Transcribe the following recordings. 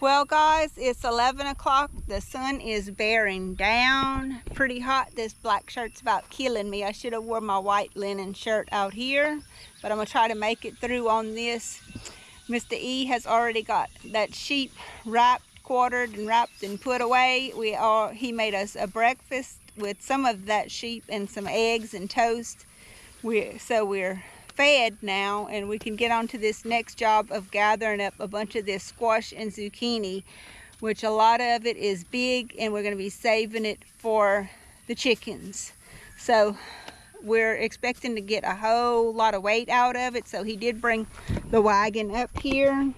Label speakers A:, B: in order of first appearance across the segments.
A: Well guys, it's 11 o'clock. The sun is bearing down. Pretty hot. This black shirt's about killing me. I should have worn my white linen shirt out here, but I'm gonna try to make it through on this. Mr. E has already got that sheep wrapped, quartered and wrapped and put away. He made us a breakfast with some of that sheep and some eggs and toast. So we're fed now, and we can get on to this next job of gathering up a bunch of this squash and zucchini, which a lot of it is big, and we're going to be saving it for the chickens. So we're expecting to get a whole lot of weight out of it. So he did bring the wagon up here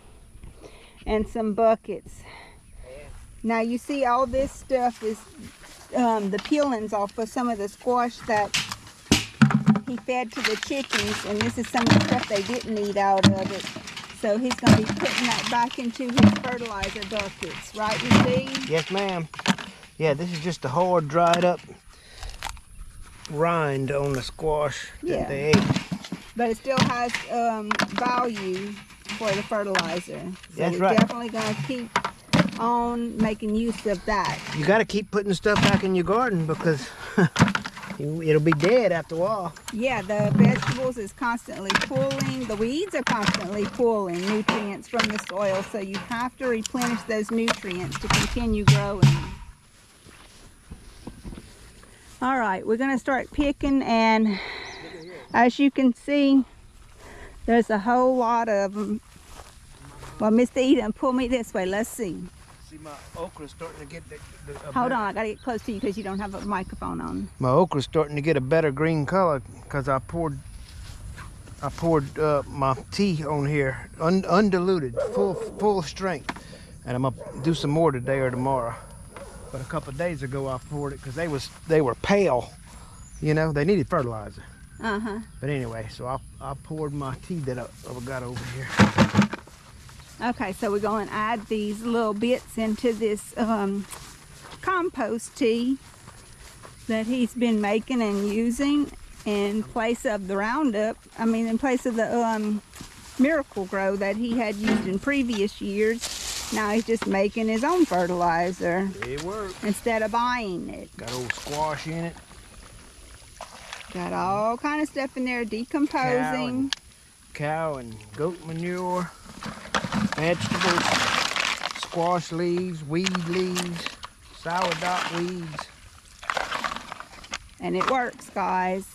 A: and some buckets. Now you see all this stuff is the peelings off of some of the squash that he fed to the chickens, and this is some of the stuff they didn't eat out of it. So he's going to be putting that back into his fertilizer buckets, right, you see?
B: Yes, ma'am. Yeah, this is just a hard, dried up rind on the squash that they ate.
A: But it still has value for the fertilizer. So
B: That's
A: we're
B: right.
A: definitely going to keep on making use of that.
B: You got to keep putting stuff back in your garden because it'll be dead after a while.
A: Yeah, the vegetables is constantly pulling, the weeds are constantly pulling nutrients from the soil, so you have to replenish those nutrients to continue growing. All right, we're going to start picking, and as you can see, there's a whole lot of them. Well, Mr. Eden, pull me this way. Let's see.
B: See, my okra's starting to get
A: Hold on, I got to get close to you because you don't have a microphone on.
B: My okra's starting to get a better green color because I poured my tea on here, undiluted, full strength, and I'm gonna do some more today or tomorrow. But a couple of days ago I poured it because they were pale, you know, they needed fertilizer. But anyway, so I poured my tea that I got over here.
A: Okay, so we're going to add these little bits into this compost tea that he's been making and using in place of the Roundup. I mean, in place of the Miracle Grow that he had used in previous years. Now he's just making his own fertilizer.
B: It worked.
A: Instead of buying it.
B: Got old squash in it.
A: Got all kind of stuff in there, decomposing.
B: Cow and goat manure, vegetables, squash leaves, weed leaves, sourdough weeds.
A: And it works, guys.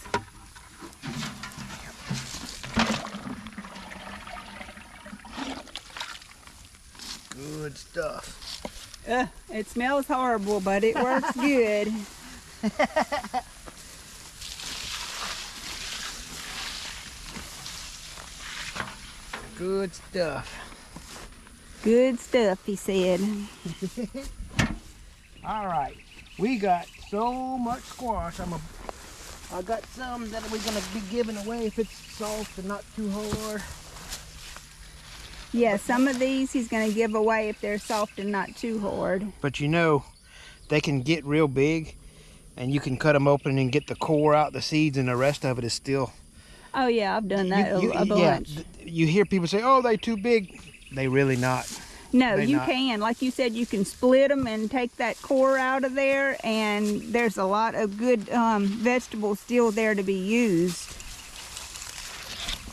B: Good stuff.
A: It smells horrible, but it works good.
B: Good stuff.
A: Good stuff, he said.
B: All right, we got so much squash. I got some that we're gonna be giving away if it's soft and not too hard.
A: Yeah, some of these he's going to give away if they're soft and not too hard.
B: But you know, they can get real big, and you can cut them open and get the core out, the seeds, and the rest of it is still.
A: Oh yeah, I've done that a bunch.
B: Yeah, you hear people say, "Oh, they too big." They really not.
A: No, you can. Like you said, you can split them and take that core out of there, and there's a lot of good vegetables still there to be used.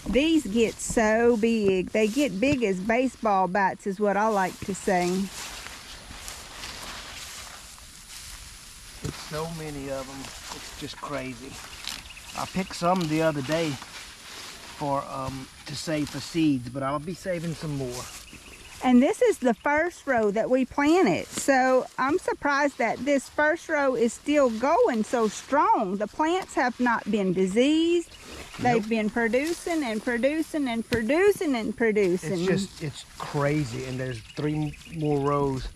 A: These get so big. They get big as baseball bats is what I like to say.
B: It's so many of them. It's just crazy. I picked some the other day for to save for seeds, but I'll be saving some more.
A: And this is the first row that we planted. So I'm surprised that this first row is still going so strong. The plants have not been diseased. They've been producing and producing and producing and producing.
B: It's crazy. And there's 3 more rows.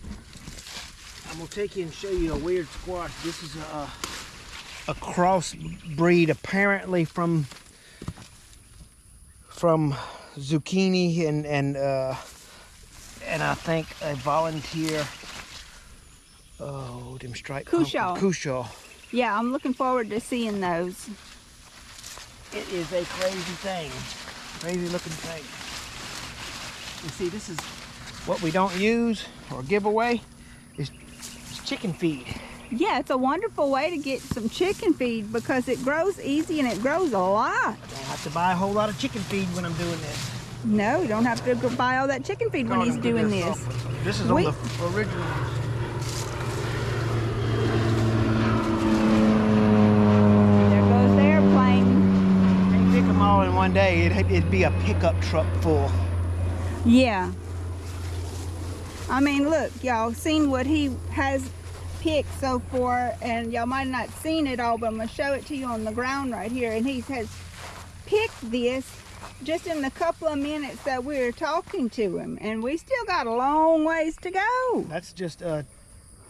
B: I'm gonna take you and show you a weird squash. This is a crossbreed apparently from zucchini and I think a volunteer. Oh, them striped Cushaw.
A: Yeah, I'm looking forward to seeing those.
B: It is a crazy thing, crazy looking thing. You see, this is what we don't use or give away is chicken feed.
A: Yeah, it's a wonderful way to get some chicken feed because it grows easy and it grows a lot.
B: I don't have to buy a whole lot of chicken feed when I'm doing this.
A: No, you don't have to go buy all that chicken feed when he's doing this.
B: This is on the original.
A: There goes the airplane.
B: Can't pick them all in one day. It'd be a pickup truck full.
A: Yeah. I mean, look, y'all seen what he has picked so far, and y'all might not seen it all, but I'm gonna show it to you on the ground right here. And he has picked this just in the couple of minutes that we were talking to him, and we still got a long ways to go.
B: That's just a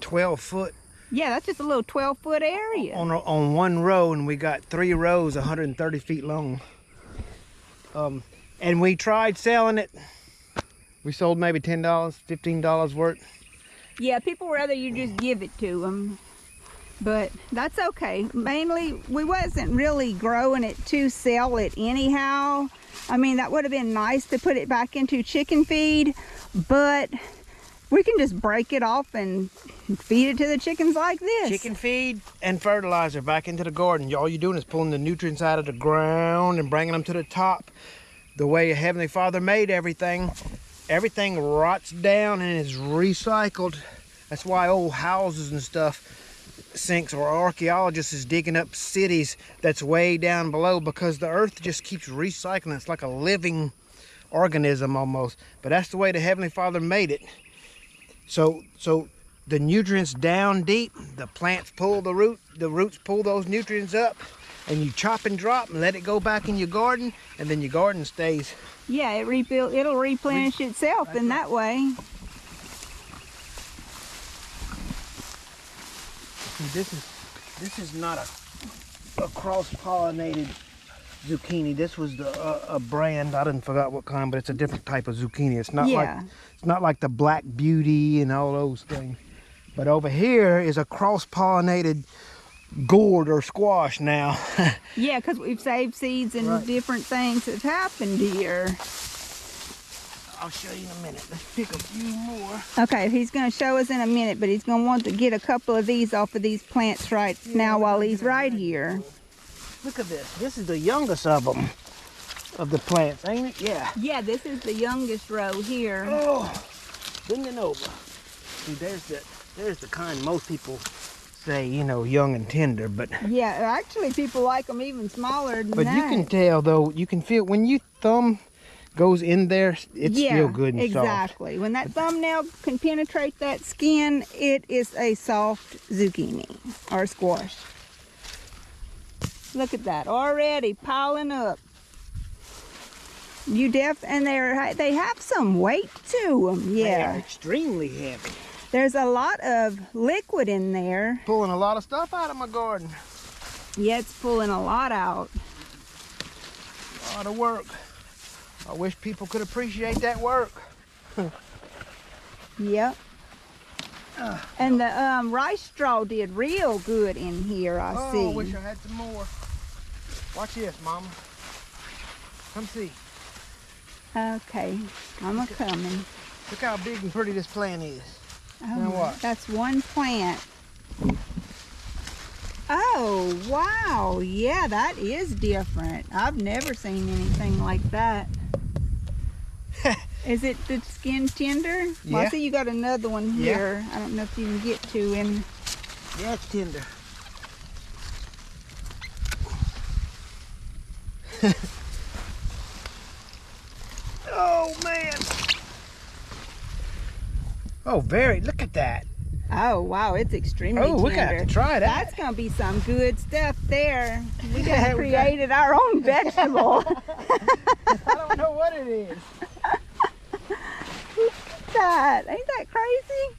B: 12-foot.
A: Yeah, that's just a little 12-foot area.
B: On one row, and we got 3 rows 130 feet long. And we tried selling it. We sold maybe $10, $15 worth.
A: Yeah, people would rather you just give it to them, but that's okay. Mainly, we wasn't really growing it to sell it anyhow. I mean, that would have been nice to put it back into chicken feed, but we can just break it off and feed it to the chickens like this.
B: Chicken feed and fertilizer back into the garden. All you're doing is pulling the nutrients out of the ground and bringing them to the top. The way Heavenly Father made everything. Everything rots down and is recycled. That's why old houses and stuff sinks, or archaeologists is digging up cities that's way down below, because the earth just keeps recycling. It's like a living organism almost. But that's the way the Heavenly Father made it. So the nutrients down deep, the plants pull the roots pull those nutrients up, and you chop and drop and let it go back in your garden, and then your garden stays.
A: Yeah, it'll replenish itself in that way.
B: This is not a cross-pollinated zucchini. This was a brand. I didn't forget what kind, but it's a different type of zucchini. It's not like the Black Beauty and all those things. But over here is a cross-pollinated gourd or squash now.
A: Yeah, because we've saved seeds and different things that's happened here.
B: I'll show you in a minute. Let's pick a few more.
A: Okay, he's going to show us in a minute, but he's going to want to get a couple of these off of these plants right now while he's right here.
B: Look at this. This is the youngest of them, of the plants, ain't it? Yeah.
A: Yeah, this is the youngest row here.
B: Oh, bring it over. See, there's the kind most people say, you know, young and tender, but
A: yeah, actually people like them even smaller than that.
B: But you can tell though, you can feel when your thumb goes in there, it's still good and soft.
A: Exactly. When that thumbnail can penetrate that skin, it is a soft zucchini or squash. Look at that, already piling up. And they have some weight to them. Yeah.
B: They are extremely heavy.
A: There's a lot of liquid in there.
B: Pulling a lot of stuff out of my garden.
A: Yeah, it's pulling a lot out.
B: A lot of work. I wish people could appreciate that work.
A: Yep. And the rice straw did real good in here, I see.
B: Oh, I wish I had some more. Watch this, Mama. Come see.
A: Okay, I'm coming.
B: Look how big and pretty this plant is.
A: Oh,
B: now what?
A: That's one plant. Oh, wow. Yeah, that is different. I've never seen anything like that. Is it the skin tender?
B: Yeah.
A: Well, I see you got another one here. Yeah. I don't know if you can get to him.
B: Yeah, it's tender. Oh, man. Oh, look at that.
A: Oh, wow, it's extremely tender.
B: Oh, we're going to have to try that.
A: That's going to be some good stuff there. We just created our own vegetable.
B: I don't know what it is.
A: Look at that. Ain't that crazy?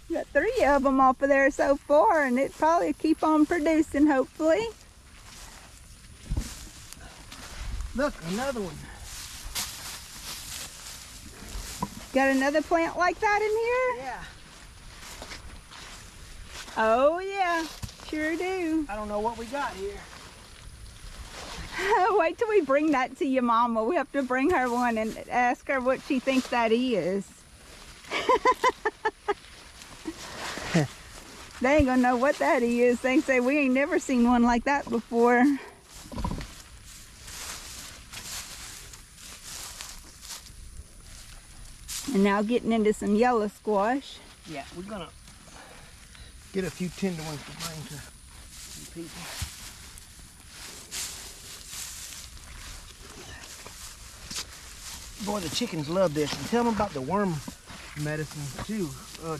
A: You got 3 of them off of there so far, and it probably keep on producing, hopefully.
B: Look, another one.
A: Got another plant like that in here?
B: Yeah.
A: Oh, yeah. Sure do.
B: I don't know what we got here.
A: Wait till we bring that to your mama. We have to bring her one and ask her what she thinks that is. They ain't gonna know what that is. They say we ain't never seen one like that before. And now getting into some yellow squash.
B: Yeah, we're gonna get a few tender ones to bring to some people. Boy, the chickens love this. And tell them about the worm medicine too.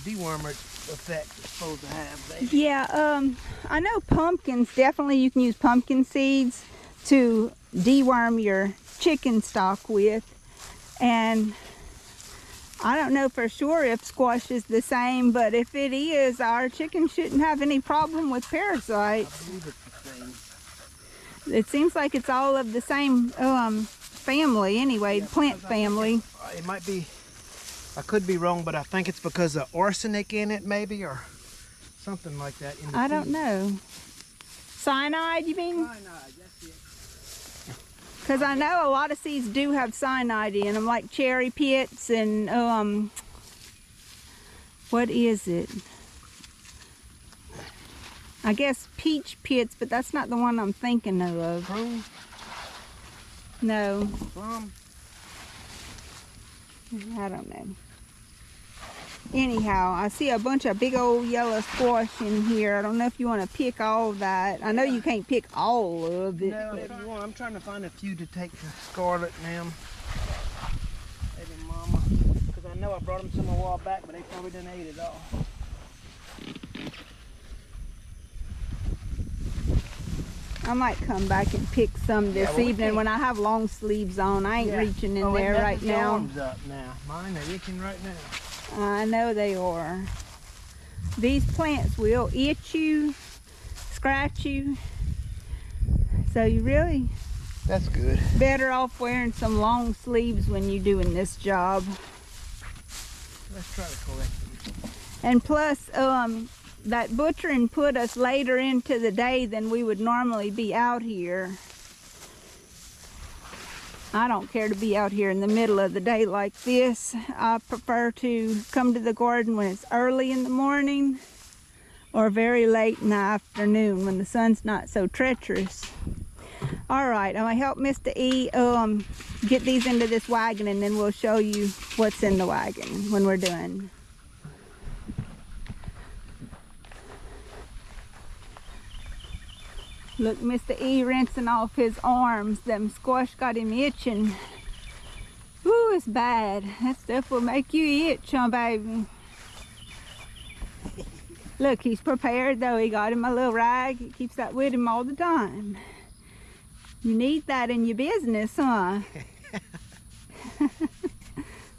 B: Dewormer effect it's supposed to have. Baby.
A: Yeah, I know pumpkins, definitely you can use pumpkin seeds to deworm your chicken stock with. And I don't know for sure if squash is the same, but if it is, our chicken shouldn't have any problem with parasites.
B: I believe it's the same.
A: It seems like it's all of the same family anyway,
B: Yeah,
A: plant family.
B: It might be, I could be wrong, but I think it's because of arsenic in it maybe, or something like that. In the
A: I don't
B: seeds.
A: know. Cyanide, you mean?
B: Cyanide, that's it.
A: Because I know a lot of seeds do have cyanide in them, like cherry pits and, what is it? I guess peach pits, but that's not the one I'm thinking of.
B: Prune?
A: No,
B: Plum?
A: I don't know. Anyhow, I see a bunch of big old yellow squash in here. I don't know if you want to pick all that. I know you can't pick all of it.
B: No, if you want, I'm trying to find a few to take to Scarlett and them. Maybe Mama. Because I know I brought them some a while back, but they probably didn't eat it all.
A: I might come back and pick some this
B: well, we
A: evening
B: can.
A: when I have long sleeves on. I ain't reaching in there
B: it
A: right
B: messes your
A: now.
B: arms up now. Mine are itching right now.
A: I know they are. These plants will itch you, scratch you. So you really
B: That's good.
A: better off wearing some long sleeves when you're doing this job.
B: Let's try to collect them.
A: And plus, that butchering put us later into the day than we would normally be out here. I don't care to be out here in the middle of the day like this. I prefer to come to the garden when it's early in the morning or very late in the afternoon when the sun's not so treacherous. All right, I'm gonna help Mr. E get these into this wagon, and then we'll show you what's in the wagon when we're done. Look, Mr. E rinsing off his arms. Them squash got him itching. Ooh, it's bad. That stuff will make you itch, huh, baby? Look, he's prepared though. He got him a little rag. He keeps that with him all the time. You need that in your business, huh?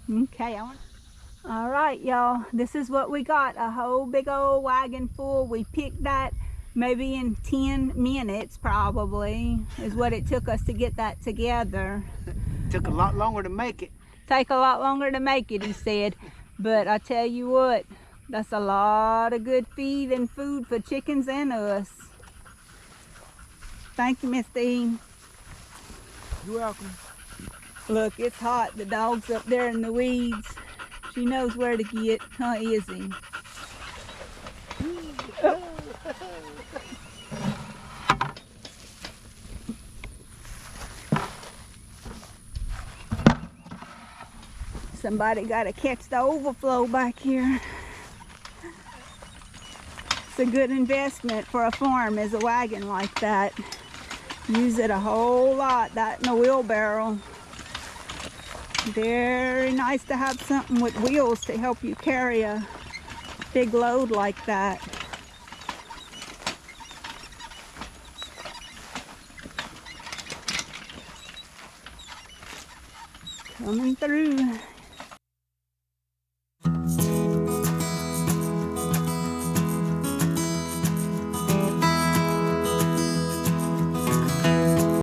A: Okay, all right, y'all. This is what we got. A whole big old wagon full. We picked that maybe in 10 minutes probably is what it took us to get that together.
B: Took a lot longer to make it.
A: Take a lot longer to make it, he said. But I tell you what, that's a lot of good feed and food for chickens and us. Thank you, Miss E.
B: You're welcome.
A: Look, it's hot. The dog's up there in the weeds. She knows where to get, huh, Izzy? Somebody got to catch the overflow back here. It's a good investment for a farm, is a wagon like that. Use it a whole lot, that and a wheelbarrow. Very nice to have something with wheels to help you carry a big load like that. Coming through.